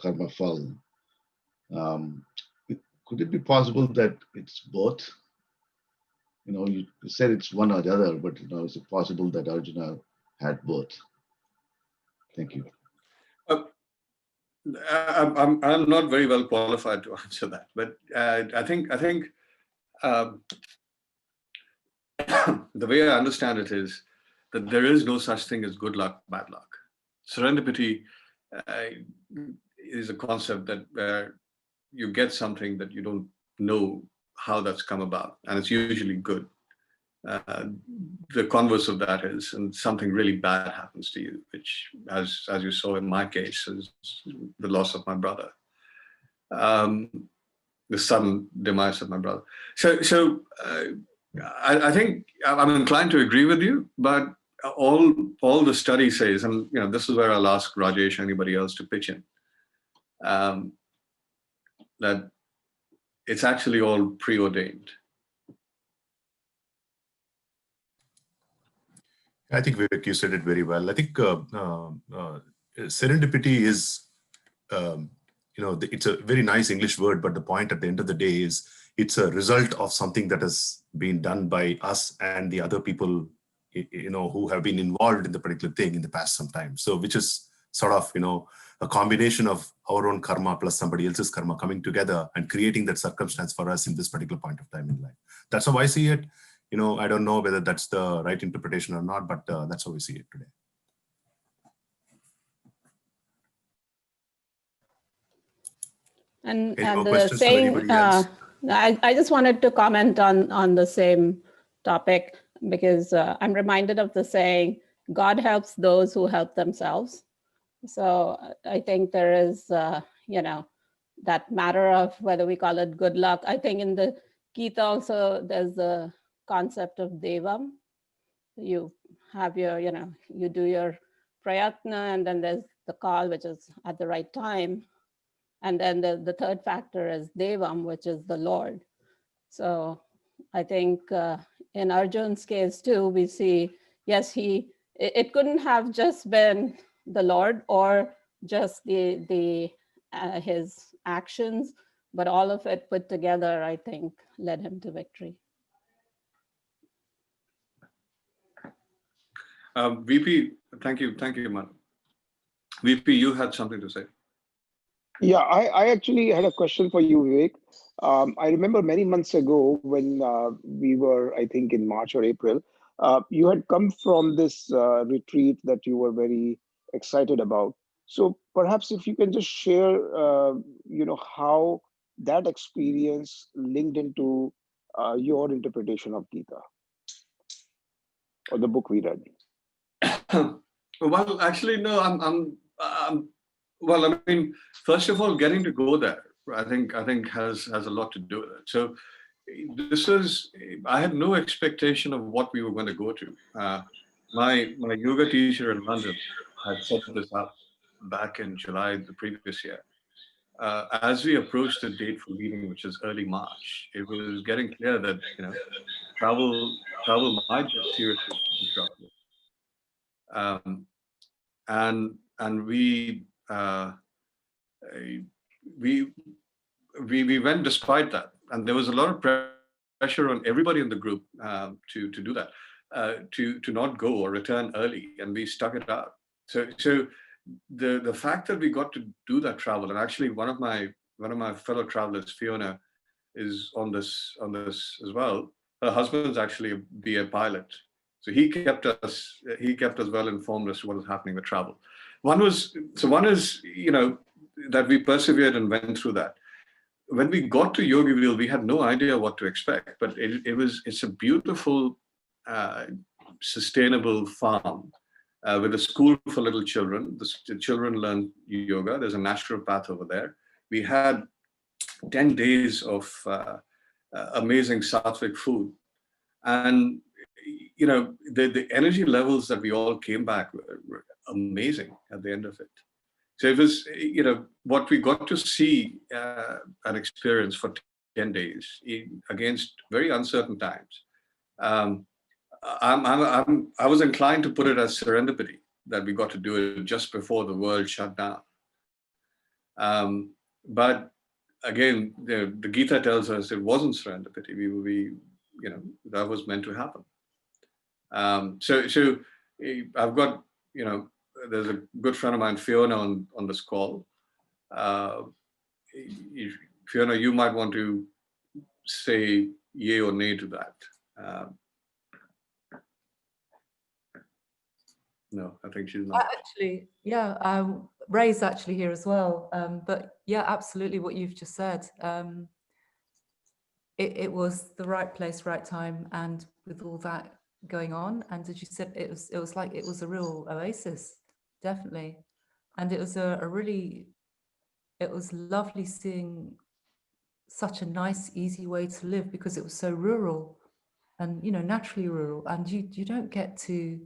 karma fall. Um, could it be possible that it's both? You said it's one or the other, but is it possible that Arjuna had both? Thank you. Uh, I'm not very well qualified to answer that, but I think um, the way I understand it is that there is no such thing as good luck, bad luck. Serendipity uh, is a concept that where you get something that you don't know how that's come about, and it's usually good. Uh, the converse of that is, and something really bad happens to you, which, as you saw in my case, is the loss of my brother, um, the sudden demise of my brother. So I think I'm inclined to agree with you, but all the study says, and this is where I'll ask Rajesh, anybody else to pitch in, um, that it's actually all preordained. I think Vivek, you said it very well. I think serendipity is, it's a very nice English word, but the point at the end of the day is it's a result of something that has been done by us and the other people, who have been involved in the particular thing in the past sometime. So, which is sort of, a combination of our own karma plus somebody else's karma coming together and creating that circumstance for us in this particular point of time in life. That's how I see it. I don't know whether that's the right interpretation or not, but that's how we see it today. And the saying, I just wanted to comment on the same topic because I'm reminded of the saying, God helps those who help themselves. So I think there is, that matter of whether we call it good luck. I think in the Gita also, there's the concept of devam. You have your, you do your prayatna, and then there's the call, which is at the right time. And then the third factor is devam, which is the Lord. So I think in Arjun's case too, we see, yes, it couldn't have just been the Lord or just his actions, but all of it put together, I think, led him to victory. VP, thank you, man. VP, you had something to say. Yeah, I actually had a question for you, Vivek. I remember many months ago when we were, I think, in March or April, you had come from this retreat that you were very excited about. So perhaps if you can just share, how that experience linked into your interpretation of Gita or the book we read. Well, actually, no. Well, I mean, first of all, getting to go there, I think has a lot to do with it. So I had no expectation of what we were going to go to. My yoga teacher in London had set this up back in July the previous year. As we approached the date for leaving, which is early March, it was getting clear that travel might get seriously disrupted. And we went despite that, and there was a lot of pressure on everybody in the group to do that, to not go or return early, and we stuck it out. So the fact that we got to do that travel, and actually one of my fellow travelers, Fiona, is on this as well. Her husband's actually a BA pilot, so he kept us well informed as to what was happening with travel. One is that we persevered and went through that. When we got to Yogiville, we had no idea what to expect, but it's a beautiful, sustainable farm with a school for little children. The children learn yoga. There's a naturopath over there. We had 10 days of amazing sattvic food, and the energy levels that we all came back were amazing at the end of it. So it was, what we got to see and experience for 10 days against very uncertain times. I was inclined to put it as serendipity that we got to do it just before the world shut down. But again, the Gita tells us it wasn't serendipity. That was meant to happen. So I've got, there's a good friend of mine, Fiona, on this call. Fiona, you might want to say yay or nay to that. No, I think she's not. Actually, yeah, Ray's actually here as well. But yeah, absolutely what you've just said. It was the right place, right time, and with all that going on, and as you said, it was like it was a real oasis, definitely, and it was it was lovely seeing such a nice, easy way to live, because it was so rural, and naturally rural, and you don't get to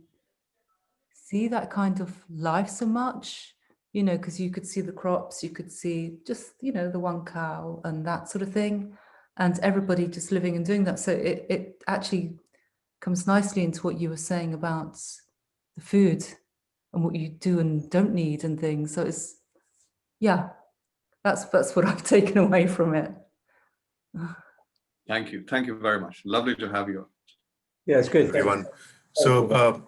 see that kind of life so much, because you could see the crops, you could see just, the one cow and that sort of thing, and everybody just living and doing that. So it actually comes nicely into what you were saying about the food and what you do and don't need and things. So it's, yeah, that's what I've taken away from it. Thank you very much. Lovely to have you. Yeah, it's good. Everyone. So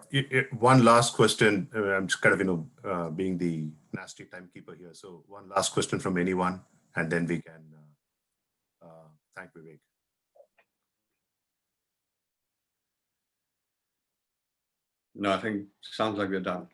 one last question. I'm just kind of, being the nasty timekeeper here. So one last question from anyone, and then we can thank Vivek. No, I think sounds like we're done.